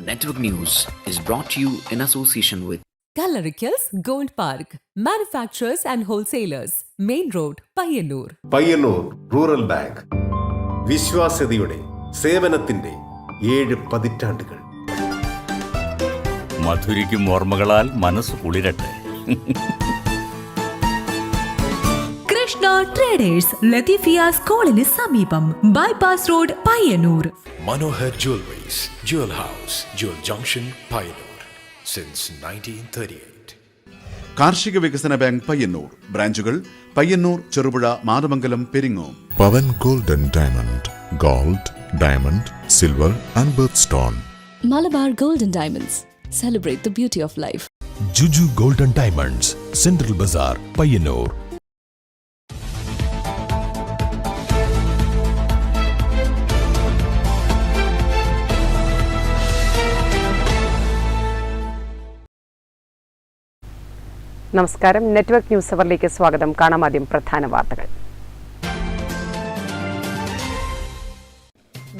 Network News is brought to you in association with Kalarikals Gold Park, manufacturers and wholesalers, Main Road, Payyannur. Payyannur rural bank വിശ്വാസ്യതയുടെ സേവനത്തിന്റെ 7 പതിറ്റാണ്ടുകൾ. മധുരിക്കും ഓർമ്മകളാൽ മനസ്സ് കുളിരട്ടെ. Krishna traders, Latheefiya സ്കൂളിന് സമീപം, bypass road, Payyanur. Manohar Jewelries, Jewel House, Jewel Junction, Payyannur, since 1938. കാർഷിക വികസന bank Payyannur ബ്രാഞ്ചുകൾ Payyannur, Cherupuzha, Mathamangalam, Peringome. Pavan golden diamond, gold, diamond, silver and birth stone. Malabar golden diamonds, celebrate the beauty of life. Juju Golden Diamonds, Central Bazaar, Payyannur. നമസ്കാരം. Network news അവറിലേക്ക് സ്വാഗതം. കാണാം ആദ്യം പ്രധാന വാർത്തകൾ.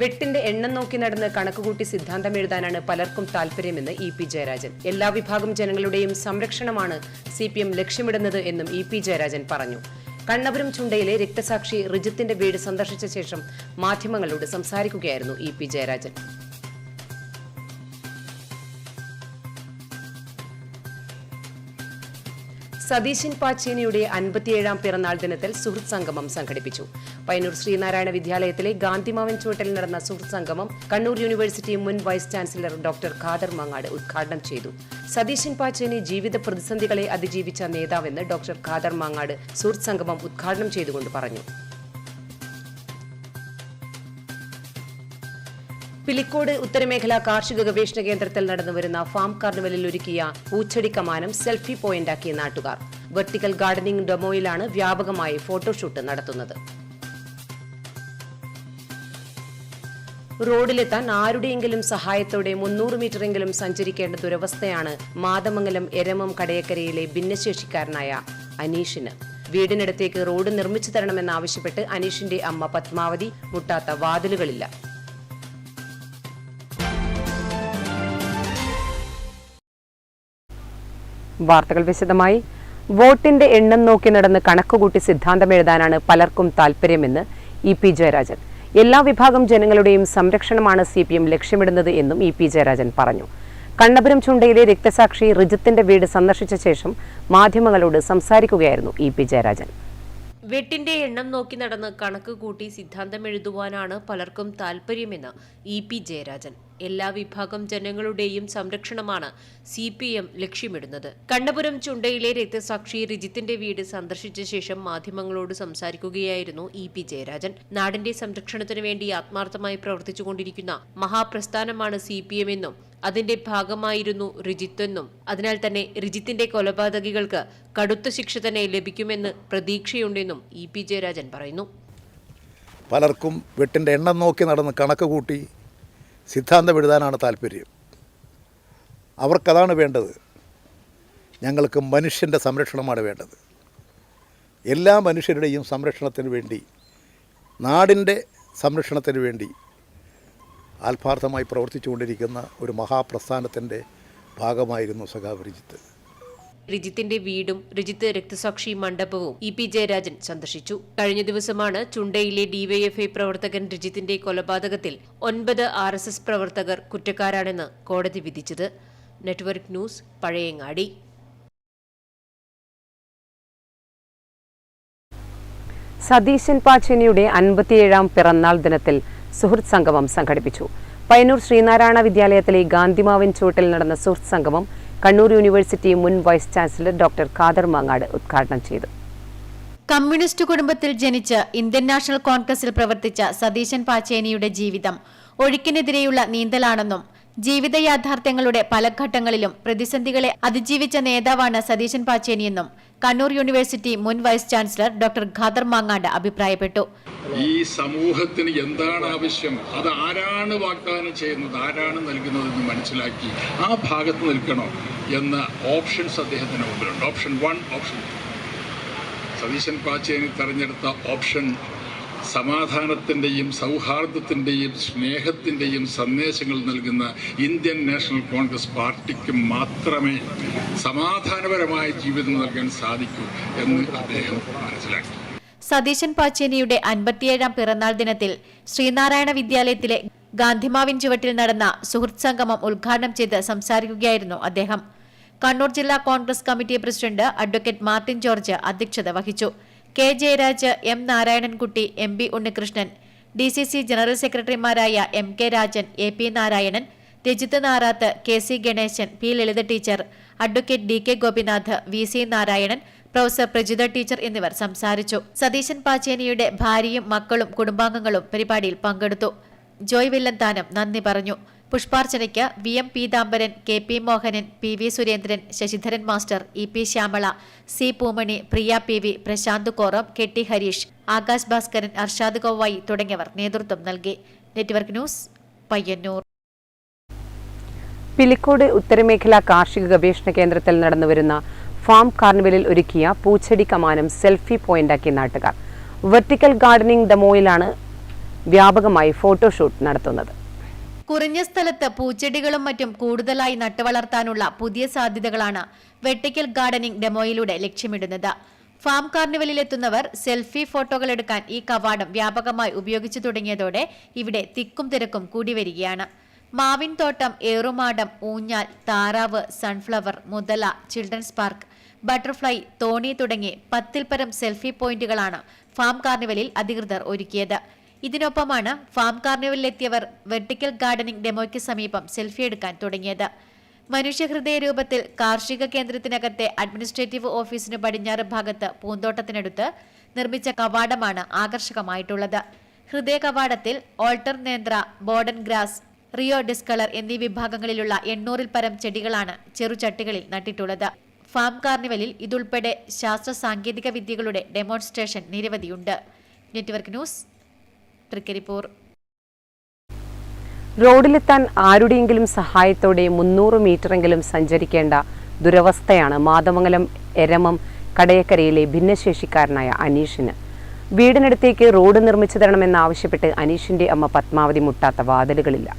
വെട്ടിന്റെ എണ്ണം നോക്കി നടന്ന് കണക്കുകൂട്ടി സിദ്ധാന്തം എഴുതാനാണ് പലർക്കും താൽപര്യമെന്ന് ഇ പി ജയരാജൻ. എല്ലാ വിഭാഗം ജനങ്ങളുടെയും സംരക്ഷണമാണ് CPM ലക്ഷ്യമിടുന്നത് എന്നും ഇ പി ജയരാജൻ പറഞ്ഞു. കണ്ണപുരം ചുണ്ടയിലെ രക്തസാക്ഷി റിജിത്തിന്റെ വീട് സന്ദർശിച്ച ശേഷം മാധ്യമങ്ങളോട് സംസാരിക്കുകയായിരുന്നു ഇ പി ജയരാജൻ. സതീശൻ പാച്ചേനിയുടെ 57ാം പിറന്നാൾ ദിനത്തിൽ സുഹൃത്ത് സംഗമം സംഘടിപ്പിച്ചു. പയ്യന്നൂർ ശ്രീനാരായണ വിദ്യാലയത്തിലെ ഗാന്ധിമാവൻ ചുവട്ടിൽ നടന്ന സുഹൃത്ത് സംഗമം കണ്ണൂർ യൂണിവേഴ്സിറ്റി മുൻ vice chancellor doctor Khader Mangad ഉദ്ഘാടനം ചെയ്തു. സതീശൻ പാച്ചേനി ജീവിത പ്രതിസന്ധികളെ അതിജീവിച്ച നേതാവെന്ന് ഡോക്ടർ ഖാദർ മാങ്ങാട് സുഹൃത്ത് സംഗമം ഉദ്ഘാടനം ചെയ്തുകൊണ്ട് പറഞ്ഞു. പിലിക്കോട് ഉത്തരമേഖല കാർഷിക ഗവേഷണ കേന്ദ്രത്തിൽ നടന്നുവരുന്ന ഫാം കാർണിവലിൽ ഒരുക്കിയ പൂച്ചെടി കമാനം സെൽഫി പോയിന്റാക്കിയ നാട്ടുകാർ. വെർട്ടിക്കൽ ഗാർഡനിംഗ് ഡെമോയിലാണ് വ്യാപകമായി ഫോട്ടോഷൂട്ട് നടത്തുന്നത്. റോഡിലെത്താൻ ആരുടെയെങ്കിലും സഹായത്തോടെ 300 മീറ്ററെങ്കിലും സഞ്ചരിക്കേണ്ട ദുരവസ്ഥയാണ് മാതമംഗലം എരമം കടയക്കരയിലെ ഭിന്നശേഷിക്കാരനായ അനീഷിന്. വീടിനടുത്തേക്ക് റോഡ് നിർമ്മിച്ചു തരണമെന്നാവശ്യപ്പെട്ട് അനീഷിന്റെ അമ്മ പത്മാവതി മുട്ടാത്ത വാതിലുകളില്ല. വാർത്തകൾ വിശദമായി. വോട്ടിന്റെ എണ്ണം നോക്കി നടന്ന് കണക്കുകൂട്ടി സിദ്ധാന്തം എഴുതാനാണ് പലർക്കും താൽപര്യമെന്ന് ഇ പി ജയരാജൻ. എല്ലാ വിഭാഗം ജനങ്ങളുടെയും സംരക്ഷണമാണ് CPM ലക്ഷ്യമിടുന്നത് എന്നും ഇ പി ജയരാജൻ പറഞ്ഞു. കണ്ണപുരം ചുണ്ടയിലെ രക്തസാക്ഷി റിജിത്തിന്റെ വീട് സന്ദർശിച്ച ശേഷം മാധ്യമങ്ങളോട് സംസാരിക്കുകയായിരുന്നു ഇ പി ജയരാജൻ. വെട്ടിന്റെ എണ്ണം നോക്കി നടന്ന് കണക്ക് കൂട്ടി സിദ്ധാന്തം എഴുതുവാനാണ് പലർക്കും താൽപര്യമെന്ന് ഇ പി ജയരാജൻ. എല്ലാ വിഭാഗം ജനങ്ങളുടെയും സംരക്ഷണമാണ് CPM ലക്ഷ്യമിടുന്നത്. കണ്ണപുരം ചുണ്ടയിലെ രക്തസാക്ഷി റിജിത്തിന്റെ വീട് സന്ദർശിച്ച ശേഷം മാധ്യമങ്ങളോട് സംസാരിക്കുകയായിരുന്നു ഇ പി ജയരാജൻ. നാടിന്റെ സംരക്ഷണത്തിനു വേണ്ടി ആത്മാർത്ഥമായി പ്രവർത്തിച്ചുകൊണ്ടിരിക്കുന്ന മഹാപ്രസ്ഥാനമാണ് CPM എന്നും അതിന്റെ ഭാഗമായിരുന്നു റിജിത്തെന്നും അതിനാൽ തന്നെ റിജിത്തിന്റെ കൊലപാതകികൾക്ക് കടുത്ത ശിക്ഷ തന്നെ ലഭിക്കുമെന്ന് പ്രതീക്ഷയുണ്ടെന്നും ഇ പി ജയരാജൻ പറയുന്നു. പലർക്കും വെട്ടിൻ്റെ എണ്ണം നോക്കി നടന്ന് കണക്ക് കൂട്ടി സിദ്ധാന്തം എഴുതാനാണ് താല്പര്യം. അവർക്കതാണ് വേണ്ടത്. ഞങ്ങൾക്ക് മനുഷ്യൻ്റെ സംരക്ഷണമാണ് വേണ്ടത്. എല്ലാ മനുഷ്യരുടെയും സംരക്ഷണത്തിന് വേണ്ടി, നാടിൻ്റെ സംരക്ഷണത്തിന് വേണ്ടി ആത്മാർത്ഥമായി പ്രവർത്തിച്ചുകൊണ്ടിരിക്കുന്ന ഒരു മഹാപ്രസ്ഥാനത്തിൻ്റെ ഭാഗമായിരുന്നു സഖാവ് റിജിത്ത്. റിജിത്തിന്റെ വീടും റിജിത്ത് രക്തസാക്ഷി മണ്ഡപവും ഇ പി ജയരാജൻ സന്ദർശിച്ചു. കഴിഞ്ഞ ദിവസമാണ് ചുണ്ടയിലെ DYFI പ്രവർത്തകൻ റിജിത്തിന്റെ കൊലപാതകത്തിൽ 9 RSS പ്രവർത്തകർ കുറ്റക്കാരാണെന്ന് കോടതി വിധിച്ചത്. Network news, Pazhayangadi. സതീശൻ പാച്ചേനിയുടെ 57ാം പിറന്നാൾ ദിനത്തിൽ സുഹൃത്ത് സംഗമം സംഘടിപ്പിച്ചു. പയ്യന്നൂർ ശ്രീനാരായണ വിദ്യാലയത്തിലെ ഗാന്ധിമാവൻ ചുവട്ടിൽ നടന്ന സുഹൃത്ത് സംഗമം കണ്ണൂർ യൂണിവേഴ്സിറ്റി മുൻ vice chancellor doctor Khader Mangad ഉദ്ഘാടനം ചെയ്തു. കമ്മ്യൂണിസ്റ്റ് കുടുംബത്തിൽ ജനിച്ച് ഇന്ത്യൻ നാഷണൽ കോൺഗ്രസിൽ പ്രവർത്തിച്ച സതീശൻ പാച്ചേനിയുടെ ജീവിതം ഒഴുക്കിനെതിരെയുള്ള നീന്തലാണെന്നും ജീവിത യാഥാർത്ഥ്യങ്ങളുടെ പല ഘട്ടങ്ങളിലും പ്രതിസന്ധികളെ അതിജീവിച്ച നേതാവാണ് സതീശൻ പാച്ചേനിയെന്നും കണ്ണൂർ യൂണിവേഴ്സിറ്റി മുൻ vice chancellor doctor Khader Mangad അഭിപ്രായപ്പെട്ടു. ഈ സമൂഹത്തിന് എന്താണ് ആവശ്യം, അത് ആരാണ് വാഗ്ദാനം ചെയ്യുന്നത്, ആരാണ് നൽകുന്നതെന്ന് മനസ്സിലാക്കി ആ ഭാഗത്ത് നിൽക്കണോ എന്ന ഓപ്ഷൻസ് അദ്ദേഹത്തിന് മുമ്പിലുണ്ട്. Option 1, option 2. സതീശൻ പാച്ചേനി തെരഞ്ഞെടുത്ത ഓപ്ഷൻ സമാധാനത്തിൻ്റെയും സൗഹാർദ്ദത്തിൻ്റെയും സ്നേഹത്തിൻ്റെയും സന്ദേശങ്ങൾ നൽകുന്ന ഇന്ത്യൻ നാഷണൽ കോൺഗ്രസ് പാർട്ടിക്ക് മാത്രമേ സമാധാനപരമായ ജീവിതം നൽകാൻ സാധിക്കൂ എന്ന് അദ്ദേഹം മനസ്സിലാക്കി. സതീശൻ പാച്ചേനിയുടെ 57ാം പിറന്നാൾ ദിനത്തിൽ ശ്രീനാരായണ വിദ്യാലയത്തിലെ ഗാന്ധിമാവിൻ ചുവട്ടിൽ നടന്ന സുഹൃത്ത് സംഗമം ഉദ്ഘാടനം ചെയ്ത് സംസാരിക്കുകയായിരുന്നു അദ്ദേഹം. കണ്ണൂർ ജില്ലാ Congress committee president advocate Martin George അധ്യക്ഷത വഹിച്ചു. K Jayaraj, M Narayanankutty, M P Unnikrishnan, DCC general സെക്രട്ടറിമാരായ M K Rajan, AP Narayanan, Rajith Narath, KC Ganesan, P Lalitha teacher, advocate DK Gopinath, VC Narayanan, professor Prajitha teacher എന്നിവർ സംസാരിച്ചു. സതീശൻ പാച്ചേനിയുടെ ഭാര്യയും മക്കളും കുടുംബാംഗങ്ങളും പരിപാടിയിൽ പങ്കെടുത്തു. ജോയ് വില്ലന്താനം നന്ദി പറഞ്ഞു. പുഷ്പാർച്ചനയ്ക്ക് VM Peethambaran, KP Mohanan, PV Surendran, Sasidharan master, EP Shyamala, C Poomani, Priya PV, Prashanth Koram, KT Harish, Akash Bhaskaran, Arshad Govayi തുടങ്ങിയവർ നേതൃത്വം നൽകി. Network news, Payyannur. പിലിക്കോട് ഉത്തരമേഖല കാർഷിക ഗവേഷണ കേന്ദ്രത്തിൽ നടന്നുവരുന്ന ഫാം കാർണിവലിൽ ഒരുക്കിയ പൂച്ചെടി കമാനം സെൽഫി പോയിന്റാക്കി നാട്ടുകാർ. വെർട്ടിക്കൽ ഗാർഡനിംഗ് ഡെമോയിലാണ് വ്യാപകമായി ഫോട്ടോഷൂട്ട് നടത്തുന്നത്. കുറഞ്ഞ സ്ഥലത്ത് പൂച്ചെടികളും മറ്റും കൂടുതലായി നട്ടുവളർത്താനുള്ള പുതിയ സാധ്യതകളാണ് വെർട്ടിക്കൽ ഗാർഡനിംഗ് ഡെമോയിലൂടെ ലക്ഷ്യമിടുന്നത്. ഫാം കാർണിവലിലെത്തുന്നവർ സെൽഫി ഫോട്ടോകൾ എടുക്കാൻ ഈ കവാടം വ്യാപകമായി ഉപയോഗിച്ചു തുടങ്ങിയതോടെ ഇവിടെ തിക്കും തിരക്കും കൂടി വരികയാണ്. മാവിൻ തോട്ടം, ഏറുമാടം, ഊഞ്ഞാൽ, താറാവ്, സൺഫ്ലവർ, മുതല, ചിൽഡ്രൻസ് പാർക്ക്, ബട്ടർഫ്ലൈ, തോണി തുടങ്ങി 10ൽ പരം സെൽഫി പോയിന്റുകളാണ് ഫാം കാർണിവലിൽ അധികൃതർ ഒരുക്കിയത്. ഇതിനൊപ്പമാണ് ഫാം കാർണിവലിലെത്തിയവർ വെർട്ടിക്കൽ ഗാർഡനിംഗ് ഡെമോയ്ക്ക് സമീപം സെൽഫി എടുക്കാൻ തുടങ്ങിയത്. മനുഷ്യഹൃദയ രൂപത്തിൽ കാർഷിക കേന്ദ്രത്തിനകത്തെ അഡ്മിനിസ്ട്രേറ്റീവ് ഓഫീസിന് പടിഞ്ഞാറ് ഭാഗത്ത് പൂന്തോട്ടത്തിനടുത്ത് നിർമ്മിച്ച കവാടമാണ് ആകർഷകമായിട്ടുള്ളത്. ഹൃദയ കവാടത്തിൽ alter നേന്ത്ര, Bourdon grass, Rio discolour എന്നീ വിഭാഗങ്ങളിലുള്ള 800ൽ പരം ചെടികളാണ് ചെറുചട്ടികളിൽ നട്ടിട്ടുള്ളത്. ഫാം കാർണിവലിൽ ഇതുൾപ്പെടെ ശാസ്ത്ര സാങ്കേതിക വിദ്യകളുടെ ഡെമോൺസ്ട്രേഷൻ നിരവധിയുണ്ട്. Network news, Trikaripur. റോഡിലെത്താൻ ആരുടെയെങ്കിലും സഹായത്തോടെ 300 മീറ്ററെങ്കിലും സഞ്ചരിക്കേണ്ട ദുരവസ്ഥയാണ് മാതമംഗലം എരമം കടയക്കരയിലെ ഭിന്നശേഷിക്കാരനായ അനീഷിന്. വീടിനടുത്തേക്ക് റോഡ് നിർമ്മിച്ചു തരണമെന്നാവശ്യപ്പെട്ട് അനീഷിന്റെ അമ്മ പത്മാവതി മുട്ടാത്ത വാതിലുകളില്ല.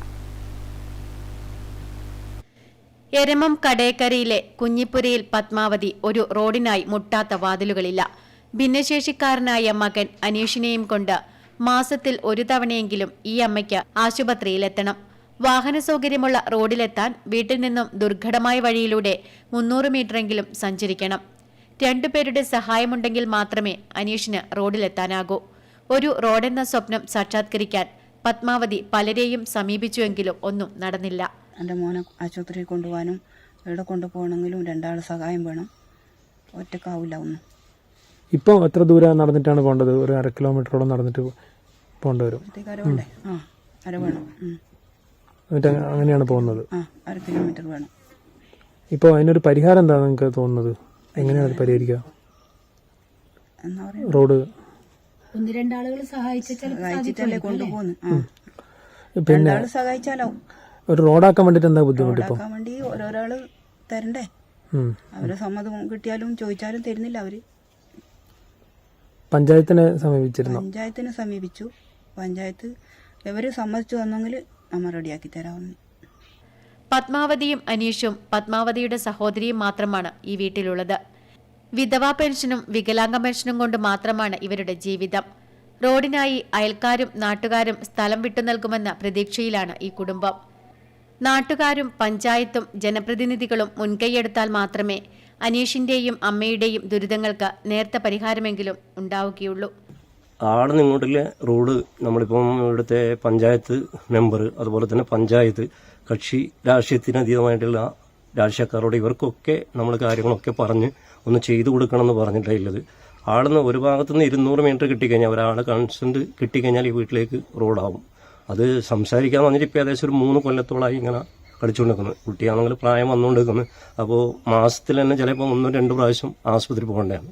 എരമം കടയക്കരയിലെ കുഞ്ഞിപ്പുരയിൽ പത്മാവതി ഒരു റോഡിനായി മുട്ടാത്ത വാതിലുകളില്ല. ഭിന്നശേഷിക്കാരനായ മകൻ അനീഷിനെയും കൊണ്ട് മാസത്തിൽ ഒരു തവണയെങ്കിലും ഈ അമ്മയ്ക്ക് ആശുപത്രിയിലെത്തണം. വാഹന സൗകര്യമുള്ള റോഡിലെത്താൻ വീട്ടിൽ നിന്നും ദുർഘടമായ വഴിയിലൂടെ 300 മീറ്ററെങ്കിലും സഞ്ചരിക്കണം. 2 പേരുടെ സഹായമുണ്ടെങ്കിൽ മാത്രമേ അനീഷിന് റോഡിലെത്താനാകൂ. ഒരു റോഡെന്ന സ്വപ്നം സാക്ഷാത്കരിക്കാൻ പത്മാവതി പലരെയും സമീപിച്ചുവെങ്കിലും ഒന്നും നടന്നില്ല. എൻ്റെ മോനെ ആശുപത്രിയിൽ കൊണ്ടുപോകാനും എവിടെ കൊണ്ടുപോകണമെങ്കിലും 2 ആൾ സഹായം വേണം. ഒറ്റക്കാവില്ല ഒന്നും. ഇപ്പോൾ എത്ര ദൂരം നടന്നിട്ടാണ് പോകേണ്ടത്? ഒരു 1/2 കിലോമീറ്ററോളം നടന്നിട്ട് പോകേണ്ടി വരും. അര വേണം. എന്നിട്ട് അങ്ങനെയാണ് പോകുന്നത്. 1/2 കിലോമീറ്റർ വേണം. ഇപ്പോൾ അതിനൊരു പരിഹാരം എന്താ നിങ്ങൾക്ക് തോന്നുന്നത്? എങ്ങനെയാണ് അത് പരിഹരിക്കുക? റോഡ് 1-2 ആളുകൾ സഹായിച്ചിട്ടല്ലേ കൊണ്ടുപോകുന്നു. പിന്നെ സഹായിച്ചാലോ ഒരു റോഡാക്കാൻ വേണ്ടിട്ട് എന്താ ബുദ്ധിമുട്ട്? ഇപ്പോൾ വേണ്ടി ഓരോരാള് തരണ്ടേ? അവരെ സമ്മതം കിട്ടിയാലും ചോദിച്ചാലും തരുന്നില്ല. അവര് പഞ്ചായത്തിനെ സമീപിച്ചിരുന്നു. പഞ്ചായത്തിനെ സമീപിച്ചു. പഞ്ചായത്ത് ഇവര് സമ്മതിച്ചു തന്നെങ്കിൽ നമ്മൾ റെഡിയാക്കി തരാമെന്ന്. പത്മാവതിയും അനീഷും പത്മാവതിയുടെ സഹോദരിയും മാത്രമാണ് ഈ വീട്ടിലുള്ളത്. വിധവാ പെൻഷനും വികലാംഗ പെൻഷനും കൊണ്ട് മാത്രമാണ് ഇവരുടെ ജീവിതം. റോഡിനായി അയൽക്കാരും നാട്ടുകാരും സ്ഥലം വിട്ടു നൽകുമെന്ന പ്രതീക്ഷയിലാണ് ഈ കുടുംബം. നാട്ടുകാരും പഞ്ചായത്തും ജനപ്രതിനിധികളും മുൻകൈയെടുത്താൽ മാത്രമേ അനീഷിന്റെയും അമ്മയുടെയും ദുരിതങ്ങൾക്ക് നേർത്ത പരിഹാരമെങ്കിലും ഉണ്ടാവുകയുള്ളൂ. ആടെ നിങ്ങോട്ടിലെ റോഡ് നമ്മളിപ്പം ഇവിടുത്തെ പഞ്ചായത്ത് മെമ്പർ, അതുപോലെ തന്നെ പഞ്ചായത്ത് കക്ഷി രാഷ്ട്രീയത്തിനതീതമായിട്ടുള്ള രാഷ്ട്രീയക്കാരോട് ഇവർക്കൊക്കെ നമ്മൾ കാര്യങ്ങളൊക്കെ പറഞ്ഞ് ഒന്ന് ചെയ്തു കൊടുക്കണമെന്ന് പറഞ്ഞിട്ടുള്ളത്. ആടുന്ന് ഒരു ഭാഗത്തുനിന്ന് 200 മീറ്റർ കിട്ടിക്കഴിഞ്ഞാൽ ഒരാളെ കൺസെന്റ് കിട്ടിക്കഴിഞ്ഞാൽ ഈ വീട്ടിലേക്ക് റോഡാവും. അത് സംസാരിക്കാൻ വന്നിട്ട് ഇപ്പോൾ ഏകദേശം ഒരു 3 കൊല്ലത്തോളമായി ഇങ്ങനെ കളിച്ചുകൊണ്ടിരിക്കുന്നത്. കുട്ടിയാണെങ്കിൽ പ്രായം വന്നുകൊണ്ടിരിക്കുന്നത്. അപ്പോൾ മാസത്തിൽ തന്നെ ചിലപ്പോൾ 1-2 പ്രാവശ്യം ആശുപത്രി പോകേണ്ടതാണ്.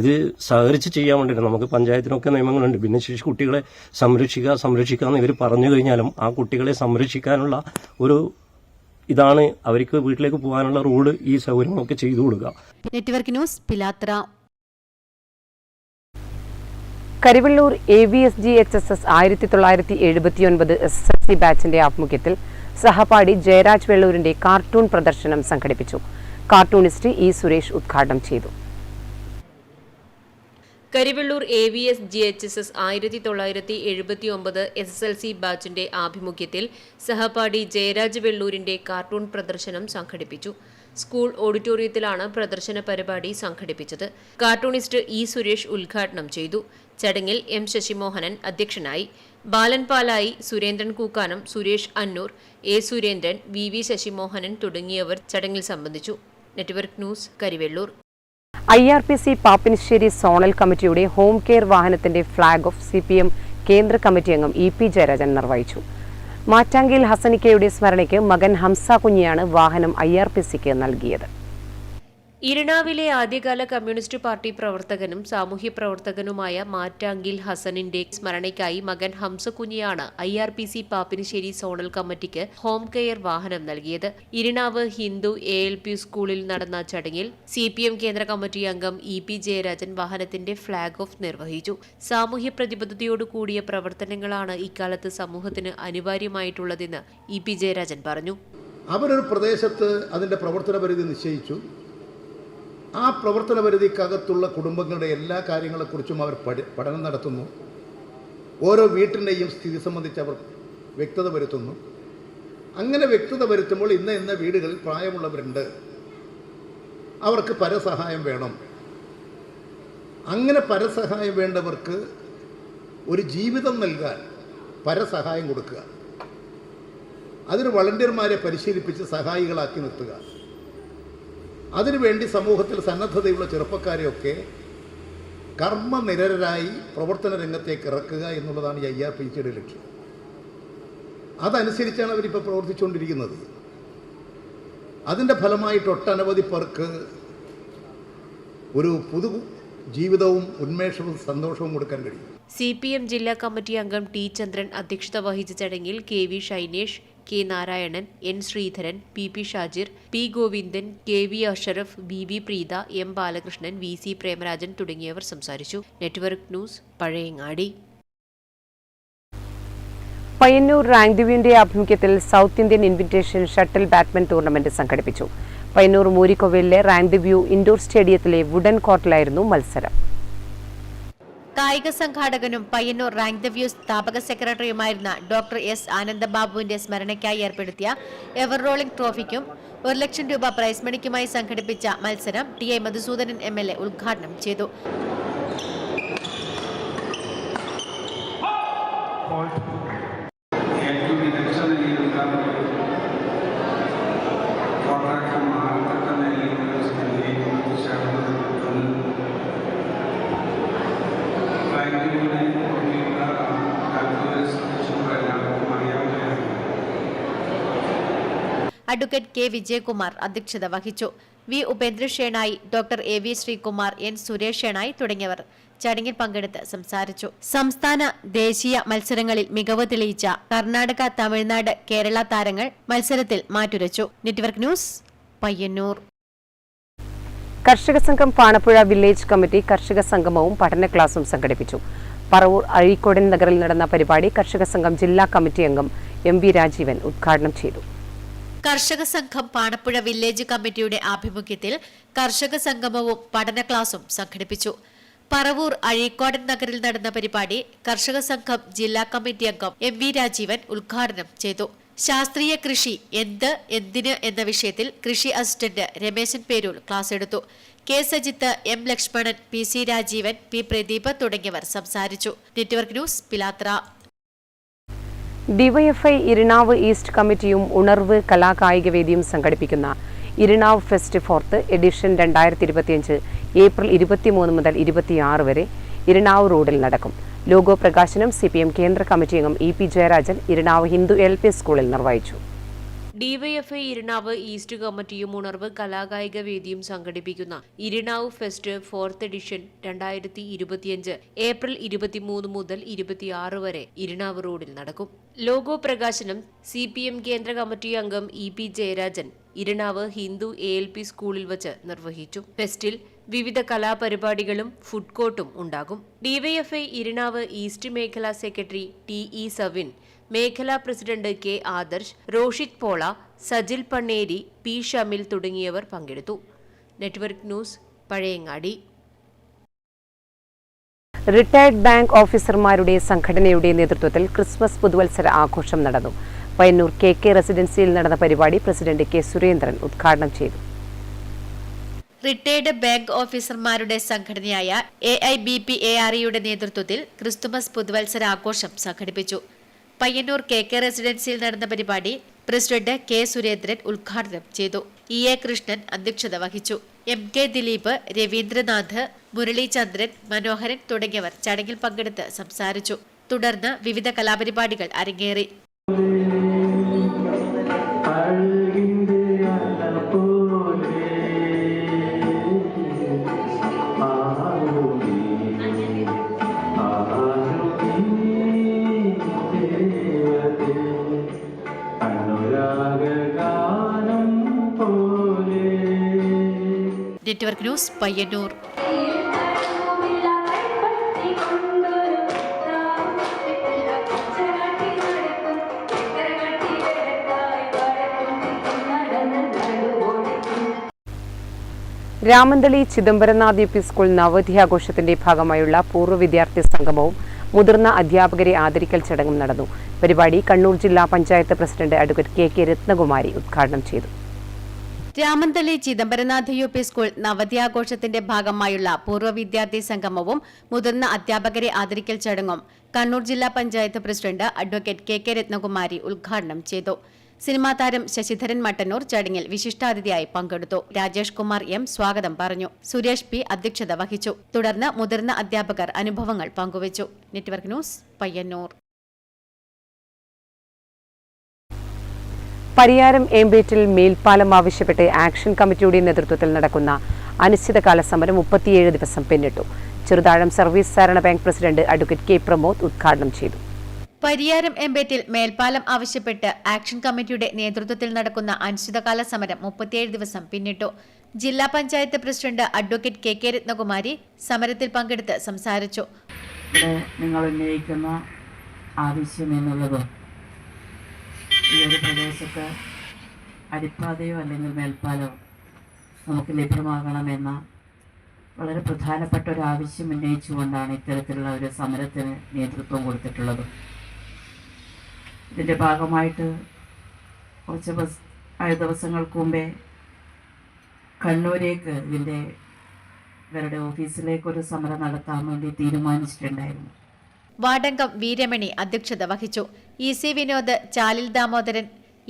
ഇത് സഹകരിച്ച് ചെയ്യാൻ വേണ്ടിയിട്ട് നമുക്ക് പഞ്ചായത്തിനൊക്കെ നിയമങ്ങളുണ്ട്. ഭിന്നശേഷി കുട്ടികളെ സംരക്ഷിക്കാമെന്ന് ഇവർ പറഞ്ഞു കഴിഞ്ഞാലും ആ കുട്ടികളെ സംരക്ഷിക്കാനുള്ള ഒരു ഇതാണ് അവർക്ക് വീട്ടിലേക്ക് പോകാനുള്ള റോഡ്, ഈ സൗകര്യങ്ങളൊക്കെ ചെയ്തു കൊടുക്കുക. Network news, Pilathara. Karivellur AVSGHSS 1979 SSLC ബാച്ചിന്റെ ആഭിമുഖ്യത്തിൽ സഹപാഠി ജയരാജ് വെള്ളൂരിന്റെ കാർട്ടൂൺ പ്രദർശനം സംഘടിപ്പിച്ചു. Cartoonist E. സുരേഷ് ഉദ്ഘാടനം ചെയ്തു. കരിവെള്ളൂർ AVSGHSS 1979 SSLC ബാച്ചിന്റെ ആഭിമുഖ്യത്തിൽ സഹപാഠി ജയരാജ് വെള്ളൂരിന്റെ കാർട്ടൂൺ പ്രദർശനം സംഘടിപ്പിച്ചു. സ്കൂൾ ഓഡിറ്റോറിയത്തിലാണ് പ്രദർശന പരിപാടി സംഘടിപ്പിച്ചത്. Cartoonist E. സുരേഷ് ഉദ്ഘാടനം ചെയ്തു. ചടങ്ങിൽ M. ശശിമോഹനൻ അധ്യക്ഷനായി. ബാലൻ പാലായി, സുരേന്ദ്രൻ കൂക്കാനം, സുരേഷ് അന്നൂർ, A. സുരേന്ദ്രൻ, VV ശശിമോഹനൻ തുടങ്ങിയവർ ചടങ്ങിൽ സംബന്ധിച്ചു. Network news, Karivellur. IRPC Pappinisseri zonal കമ്മിറ്റിയുടെ ഹോം കെയർ വാഹനത്തിന്റെ ഫ്ളാഗ് ഓഫ് CPM കേന്ദ്ര കമ്മിറ്റി അംഗം EP ജയരാജൻ നിർവഹിച്ചു. മാറ്റാങ്കിൽ ഹസനിക്കയുടെ സ്മരണയ്ക്ക് മകൻ ഹംസ കുഞ്ഞിയാണ് വാഹനം IRPCക്ക് നൽകിയത്. ഇരിണാവിലെ ആദ്യകാല കമ്മ്യൂണിസ്റ്റ് പാർട്ടി പ്രവർത്തകനും സാമൂഹ്യ പ്രവർത്തകനുമായ മാറ്റാങ്കിൽ ഹസനിന്റെ സ്മരണയ്ക്കായി മകൻ ഹംസകുഞ്ഞിയാണ് IRPC പാപ്പിനിശ്ശേരി സോണൽ കമ്മിറ്റിക്ക് ഹോം കെയർ വാഹനം നൽകിയത്. ഇരിണാവ് ഹിന്ദു ALP സ്കൂളിൽ നടന്ന ചടങ്ങിൽ CPM കേന്ദ്ര കമ്മിറ്റി അംഗം EP ജയരാജൻ വാഹനത്തിന്റെ ഫ്ളാഗ് ഓഫ് നിർവഹിച്ചു. സാമൂഹ്യ പ്രതിബദ്ധതയോടു കൂടിയ പ്രവർത്തനങ്ങളാണ് ഇക്കാലത്ത് സമൂഹത്തിന് അനിവാര്യമായിട്ടുള്ളതെന്ന് EP ജയരാജൻ പറഞ്ഞു. അവരൊരു പ്രദേശത്ത് അതിന്റെ പ്രവർത്തന പരിധി നിശ്ചയിച്ചു. ആ പ്രവർത്തന പരിധിക്കകത്തുള്ള കുടുംബങ്ങളുടെ എല്ലാ കാര്യങ്ങളെക്കുറിച്ചും അവർ പഠനം നടത്തുന്നു. ഓരോ വീട്ടിൻ്റെയും സ്ഥിതി സംബന്ധിച്ച് അവർ വ്യക്തത വരുത്തുന്നു. അങ്ങനെ വ്യക്തത വരുത്തുമ്പോൾ ഇന്ന വീടുകളിൽ പ്രായമുള്ളവരുണ്ട്, അവർക്ക് പരസഹായം വേണം. അങ്ങനെ പരസഹായം വേണ്ടവർക്ക് ഒരു ജീവിതം നൽകാൻ പരസഹായം കൊടുക്കുക, അതിന് വളണ്ടിയർമാരെ പരിശീലിപ്പിച്ച് സഹായികളാക്കി നിർത്തുക, അതിനുവേണ്ടി സമൂഹത്തിൽ സന്നദ്ധതയുള്ള ചെറുപ്പക്കാരെയൊക്കെ കർമ്മനിരതരായി പ്രവർത്തന രംഗത്തേക്ക് ഇറക്കുക എന്നുള്ളതാണ് ഈ IRPCയുടെ ലക്ഷ്യം. അതനുസരിച്ചാണ് അവരിപ്പോൾ പ്രവർത്തിച്ചുകൊണ്ടിരിക്കുന്നത്. അതിൻ്റെ ഫലമായിട്ട് ഒട്ടനവധി പേർക്ക് ഒരു പുതു ജീവിതവും ഉന്മേഷവും സന്തോഷവും കൊടുക്കാൻ കഴിയും. CPM ജില്ലാ കമ്മിറ്റി അംഗം T. ചന്ദ്രൻ അധ്യക്ഷത വഹിച്ച ചടങ്ങിൽ KV ഷൈനേഷ്, K. Narayanan, N. Sreedharan, PP Shajir, P. Govindan, KV Ashraf, BV Preetha, M. Balakrishnan, VC Premarajan തുടങ്ങിയവർ സംസാരിച്ചു. Network news, Pazhayangadi. Payyannur rank ദിവ്യന്റെ ആഭിമുഖ്യത്തിൽ south Indian invitation shuttle badminton tournament സംഘടിപ്പിച്ചു. പയ്യന്നൂർ മൂരിക്കൊവലിലെ റാങ്ക് ദിവ്യൂ ഇൻഡോർ സ്റ്റേഡിയത്തിലെ വുഡൻ കോർട്ടിലായിരുന്നു മത്സരം. കായിക സംഘാടകനും പയ്യന്നൂർ റാങ്ക് ദ വ്യൂ സ്ഥാപക സെക്രട്ടറിയുമായിരുന്ന ഡോക്ടർ S. ആനന്ദബാബുവിന്റെ സ്മരണയ്ക്കായി ഏർപ്പെടുത്തിയ എവർ റോളിംഗ് ട്രോഫിക്കും 1 ലക്ഷം രൂപ പ്രൈസ് മണിക്കുമായി സംഘടിപ്പിച്ച മത്സരം TI മധുസൂദനൻ MLA ഉദ്ഘാടനം ചെയ്തു. Advocate K. വിജയകുമാർ അധ്യക്ഷത വഹിച്ചു. V. Upendra Shenoy, doctor AV Sreekumar, N. Suresh Shenoy തുടങ്ങിയവർ ചടങ്ങിൽ പങ്കെടുത്ത് സംസാരിച്ചു. സംസ്ഥാന ദേശീയ മത്സരങ്ങളിൽ മികവ് തെളിയിച്ച കർണാടക, തമിഴ്നാട്, കേരള താരങ്ങൾ മത്സരത്തിൽ മാറ്റുരച്ചു. Network news, Payyanur. കർഷക സംഘം പാണപ്പുഴ വില്ലേജ് കമ്മിറ്റി കർഷക സംഗമവും പഠന ക്ലാസും സംഘടിപ്പിച്ചു. പറവൂർ അഴീക്കോടൻ നഗറിൽ നടന്ന പരിപാടി കർഷക സംഘം ജില്ലാ കമ്മിറ്റി അംഗം MV രാജീവൻ ഉദ്ഘാടനം ചെയ്തു. കർഷക സംഘം പാണപ്പുഴ വില്ലേജ് കമ്മിറ്റിയുടെ ആഭിമുഖ്യത്തിൽ കർഷക സംഗമവും പഠന ക്ലാസും സംഘടിപ്പിച്ചു. പറവൂർ അഴീക്കോടൻ നഗറിൽ നടന്ന പരിപാടി കർഷക സംഘം ജില്ലാ കമ്മിറ്റി അംഗം MV രാജീവൻ ഉദ്ഘാടനം ചെയ്തു. ശാസ്ത്രീയ കൃഷി എന്തിന് എന്ന വിഷയത്തിൽ കൃഷി അസിസ്റ്റന്റ് രമേശൻ പേരൂർ ക്ലാസ് എടുത്തു. K. Sajith, M. Lakshmanan, PC Rajeevan, P. Pradeep തുടങ്ങിയവർ സംസാരിച്ചു. Network news, Pilathara. DYFI Irinave east കമ്മിറ്റിയും ഉണർവ് കലാകായികവേദിയും സംഘടിപ്പിക്കുന്ന Irinavu fest 4th edition 2025 April 23 മുതൽ 26 വരെ ഇരിണാവ് റോഡിൽ നടക്കും. ലോഗോ പ്രകാശനം CPM കേന്ദ്ര കമ്മിറ്റി അംഗം EP ജയരാജൻ ഇരിണാവ് ഹിന്ദു LP സ്കൂളിൽ നിർവഹിച്ചു. DYFI ഇരിണാവ് ഈസ്റ്റ് കമ്മിറ്റിയും ഉണർവ് കലാകായിക വേദിയും സംഘടിപ്പിക്കുന്ന Irinavu fest 4th edition 2025 April 23 മുതൽ 26 വരെ ഇരിണാവ് റോഡിൽ നടക്കും. ലോഗോ പ്രകാശനം CPM കേന്ദ്ര കമ്മിറ്റി അംഗം EP ജയരാജൻ ഇരിണാവ് ഹിന്ദു ALP സ്കൂളിൽ വച്ച് നിർവഹിച്ചു. ഫെസ്റ്റിൽ വിവിധ കലാപരിപാടികളും ഫുഡ് കോർട്ടും ഉണ്ടാകും. ഡിവൈഎഫ്ഐ ഇരിണാവ് ഈസ്റ്റ് മേഖലാ സെക്രട്ടറി TE സവിൻ, മേഖലാ പ്രസിഡന്റ് K ആദർശ്, റോഷിത് പോള, സജിൽ പണ്ണേരി, P ഷമിൽ തുടങ്ങിയവർ പങ്കെടുത്തു. Network news, Pazhayangadi. Retired bank ഓഫീസർമാരുടെ സംഘടനയുടെ നേതൃത്വത്തിൽ ക്രിസ്മസ് പുതുവത്സര ആഘോഷം നടന്നു. പയ്യന്നൂർ KK റെസിഡൻസിയിൽ നടന്ന പരിപാടി പ്രസിഡന്റ് K സുരേന്ദ്രൻ ഉദ്ഘാടനം ചെയ്തു. റിട്ടയർഡ് ബാങ്ക് ഓഫീസർമാരുടെ സംഘടനയായ AIBPAREയുടെ നേതൃത്വത്തിൽ ക്രിസ്തുമസ് പുതുവത്സര ആഘോഷം സംഘടിപ്പിച്ചു. പയ്യന്നൂർ KK റെസിഡൻസിയിൽ നടന്ന പരിപാടി പ്രസിഡന്റ് K സുരേന്ദ്രൻ ഉദ്ഘാടനം ചെയ്തു. EA കൃഷ്ണൻ അധ്യക്ഷത വഹിച്ചു. MK ദിലീപ്, രവീന്ദ്രനാഥ്, മുരളീചന്ദ്രൻ, മനോഹരൻ തുടങ്ങിയവർ ചടങ്ങിൽ പങ്കെടുത്ത് സംസാരിച്ചു. തുടർന്ന് വിവിധ കലാപരിപാടികൾ അരങ്ങേറി. Network news, Payyanur. Ramanthali Chidambaranath UP school Navodaya ആഘോഷത്തിന്റെ ഭാഗമായുള്ള പൂർവ്വ വിദ്യാർത്ഥി സംഗമവും മുതിർന്ന അധ്യാപകരെ ആദരിക്കൽ ചടങ്ങും നടന്നു. പരിപാടി കണ്ണൂർ ജില്ലാ panchayat president advocate KK Ratnakumari ഉദ്ഘാടനം ചെയ്തു. രാമന്തളി ചിദംബരനാഥ് UP സ്കൂൾ നവോദയാഘോഷത്തിന്റെ ഭാഗമായുള്ള പൂർവ്വ വിദ്യാർത്ഥി സംഗമവും മുതിർന്ന അധ്യാപകരെ ആദരിക്കൽ ചടങ്ങും കണ്ണൂർ ജില്ലാ panchayat president advocate KK Ratnakumari ഉദ്ഘാടനം ചെയ്തു. സിനിമാ താരം ശശിധരൻ മട്ടന്നൂർ ചടങ്ങിൽ വിശിഷ്ടാതിഥിയായി പങ്കെടുത്തു. രാജേഷ് കുമാർ M സ്വാഗതം പറഞ്ഞു. സുരേഷ് P അധ്യക്ഷത വഹിച്ചു. തുടർന്ന് മുതിർന്ന അധ്യാപകർ അനുഭവങ്ങൾ പങ്കുവച്ചു. Network news, Payyannur. പരിയാരം ഏമ്പേറ്റിൽ മേൽപ്പാലം ആവശ്യപ്പെട്ട് ആക്ഷൻ കമ്മിറ്റിയുടെ നേതൃത്വത്തിൽ നടക്കുന്ന അനിശ്ചിതകാല സമരം 37 ദിവസം പിന്നിട്ടു. ചെറുതാഴം സർവീസ് സഹകരണ bank president advocate K Pramod ഉദ്ഘാടനം ചെയ്തു. പരിയാരം എംബേറ്റിൽ മേൽപ്പാലം ആവശ്യപ്പെട്ട് ആക്ഷൻ കമ്മിറ്റിയുടെ നേതൃത്വത്തിൽ നടക്കുന്ന അനിശ്ചിതകാല സമരം 37 ദിവസം പിന്നിട്ടു. ജില്ലാ panchayat president advocate KK Ratnakumari സമരത്തിൽ പങ്കെടുത്ത് സംസാരിച്ചു. നിങ്ങൾ ഉന്നയിക്കുന്ന ആവശ്യം എന്നുള്ളത് ഈ ഒരു പ്രദേശത്ത് അടിപ്പാതയോ അല്ലെങ്കിൽ മേൽപ്പാലോ നമുക്ക് ലഭ്യമാകണമെന്ന വളരെ പ്രധാനപ്പെട്ട ഒരു ആവശ്യം ഉന്നയിച്ചുകൊണ്ടാണ് ഇത്തരത്തിലുള്ള ഒരു സമരത്തിന് നേതൃത്വം കൊടുത്തിട്ടുള്ളത്. ഇതിൻ്റെ ഭാഗമായിട്ട് കുറച്ച് ദിവസങ്ങൾക്ക് മുമ്പേ കണ്ണൂരേക്ക് ഇവരുടെ ഓഫീസിലേക്ക് ഒരു സമരം നടത്താൻ വേണ്ടി തീരുമാനിച്ചിട്ടുണ്ടായിരുന്നു. വാർഡംഗം വീരമണി അധ്യക്ഷത വഹിച്ചു. EC വിനോദ്, ചാലിൽ ദാമോദരൻ,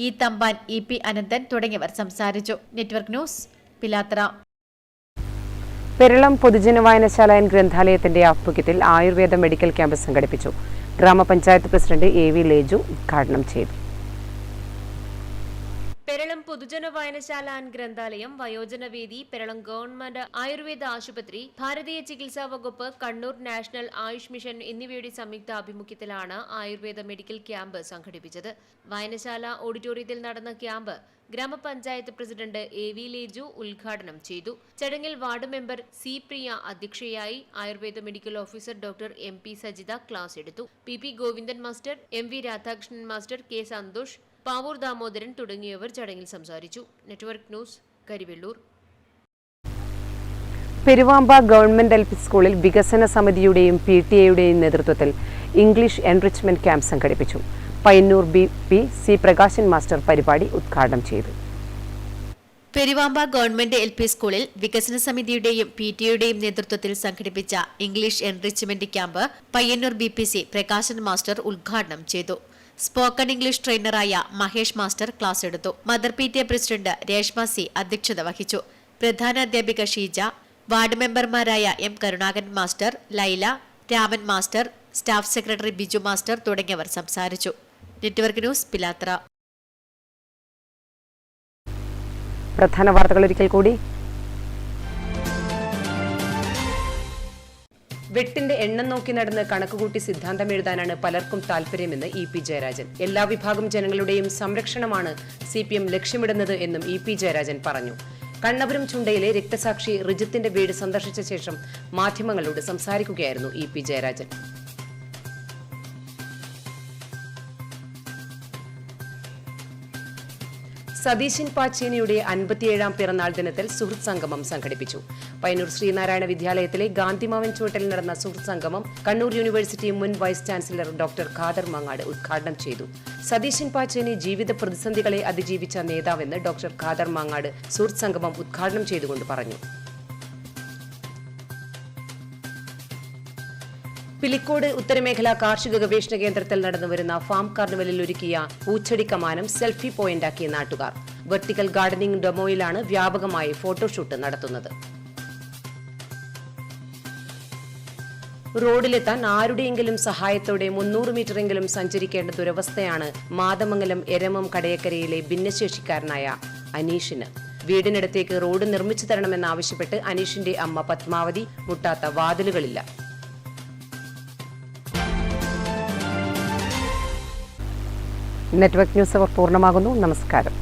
E തമ്പാൻ, EP അനന്തൻ തുടങ്ങിയവർ സംസാരിച്ചു. Network news, Pilathara. പെരളം പൊതുജന വായനശാല ഗ്രന്ഥാലയത്തിന്റെ ആഭിമുഖ്യത്തിൽ ആയുർവേദ മെഡിക്കൽ ക്യാമ്പ് സംഘടിപ്പിച്ചു. ഗ്രാമപഞ്ചായത്ത് പ്രസിഡന്റ് AV ലേജു ഉദ്ഘാടനം ചെയ്തു. പെരളം പൊതുജന വായനശാല ഗ്രന്ഥാലയം, വയോജനവേദി, പെരളം ഗവൺമെന്റ് ആയുർവേദ ആശുപത്രി, ഭാരതീയ ചികിത്സാ വകുപ്പ്, കണ്ണൂർ നാഷണൽ ആയുഷ് മിഷൻ എന്നിവയുടെ സംയുക്ത ആഭിമുഖ്യത്തിലാണ് ആയുർവേദ മെഡിക്കൽ ക്യാമ്പ് സംഘടിപ്പിച്ചത്. വായനശാല ഓഡിറ്റോറിയത്തിൽ നടന്ന ക്യാമ്പ് ഗ്രാമപഞ്ചായത്ത് പ്രസിഡന്റ് AV ലേജു ഉദ്ഘാടനം ചെയ്തു. ചടങ്ങിൽ വാർഡ് മെമ്പർ C പ്രിയ അധ്യക്ഷയായി. Ayurveda medical officer doctor MP Sajitha class എടുത്തു. PP Govindan master, MV Radhakrishnan master, K Santhosh, Pavoor Damodaran തുടങ്ങിയവർ ചടങ്ങിൽ സംസാരിച്ചു. Network news, Karivellur. Peruvamba government LP സ്കൂളിൽ വികസന സമിതിയുടെയും PTA നേതൃത്വത്തിൽ ഇംഗ്ലീഷ് എൻറിച്ച്മെന്റ് ക്യാമ്പ് സംഘടിപ്പിച്ചു. Payyannur BP C Prakashan master പരിപാടി ഉദ്ഘാടനം ചെയ്തു. പെരുവാമ്പ ഗവൺമെന്റ് LP സ്കൂളിൽ വികസന സമിതിയുടെയും PTA നേതൃത്വത്തിൽ സംഘടിപ്പിച്ച English enrichment camp Payyannur BPC Prakashan master ഉദ്ഘാടനം ചെയ്തു. സ്പോക്കൺ ഇംഗ്ലീഷ് ട്രെയിനറായ മഹേഷ് മാസ്റ്റർ ക്ലാസ് എടുത്തു. Mother PTA president Reshma C അധ്യക്ഷത വഹിച്ചു. പ്രധാന അധ്യാപിക ഷീജ, വാർഡ് മെമ്പർമാരായ M Karunakaran master, Laila, Raman master, staff secretary Biju master തുടങ്ങിയവർ സംസാരിച്ചു. Network news, Pilathara. പ്രധാന വാർത്തകൾ ഒരിക്കൽ കൂടി. വെട്ടിന്റെ എണ്ണം നോക്കി നടന്ന് കണക്കുകൂട്ടി സിദ്ധാന്തം എഴുതാനാണ് പലർക്കും താല്പര്യമെന്ന് EP ജയരാജൻ. എല്ലാ വിഭാഗം ജനങ്ങളുടെയും സംരക്ഷണമാണ് CPM ലക്ഷ്യമിടുന്നത് എന്നും EP ജയരാജൻ പറഞ്ഞു. കണ്ണപുരം ചുണ്ടയിലെ രക്തസാക്ഷി റിജിത്തിന്റെ വീട് സന്ദർശിച്ച ശേഷം മാധ്യമങ്ങളോട് സംസാരിക്കുകയായിരുന്നു EP ജയരാജൻ. സതീശൻ പാച്ചേനിയുടെ 57ാം പിറന്നാൾ ദിനത്തിൽ സുഹൃത്ത് സംഗമം സംഘടിപ്പിച്ചു. പയ്യന്നൂർ ശ്രീനാരായണ വിദ്യാലയത്തിലെ ഗാന്ധിമാവൻ ചുവട്ടിൽ നടന്ന സുഹൃത്ത് സംഗമം കണ്ണൂർ യൂണിവേഴ്സിറ്റി മുൻ vice chancellor doctor Khader Mangad ഉദ്ഘാടനം ചെയ്തു. സതീശൻ പാച്ചേനി ജീവിത പ്രതിസന്ധികളെ അതിജീവിച്ച നേതാവെന്ന് ഡോക്ടർ ഖാദർ മാങ്ങാട് സുഹൃത്ത് സംഗമം ഉദ്ഘാടനം ചെയ്തുകൊണ്ട് പറഞ്ഞു. പിലിക്കോട് ഉത്തരമേഖല കാർഷിക ഗവേഷണ കേന്ദ്രത്തിൽ നടന്നുവരുന്ന ഫാം കാർണിവലിൽ ഒരുക്കിയ പൂച്ചെടി കമാനം സെൽഫി പോയിന്റാക്കിയ നാട്ടുകാർ. വെർട്ടിക്കൽ ഗാർഡനിംഗ് ഡെമോയിലാണ് വ്യാപകമായി ഫോട്ടോഷൂട്ട് നടത്തുന്നത്. റോഡിലെത്താൻ ആരുടെയെങ്കിലും സഹായത്തോടെ 300 മീറ്ററെങ്കിലും സഞ്ചരിക്കേണ്ട ദുരവസ്ഥയാണ് മാതമംഗലം എരമം കടയക്കരയിലെ ഭിന്നശേഷിക്കാരനായ അനീഷിന്. വീടിനടുത്തേക്ക് റോഡ് നിർമ്മിച്ചു തരണമെന്നാവശ്യപ്പെട്ട് അനീഷിന്റെ അമ്മ പത്മാവതി മുട്ടാത്ത വാതിലുകളില്ല. നെറ്റ്വർക്ക് ന്യൂസ് അവർ പൂർണ്ണമാകുന്നു. നമസ്കാരം.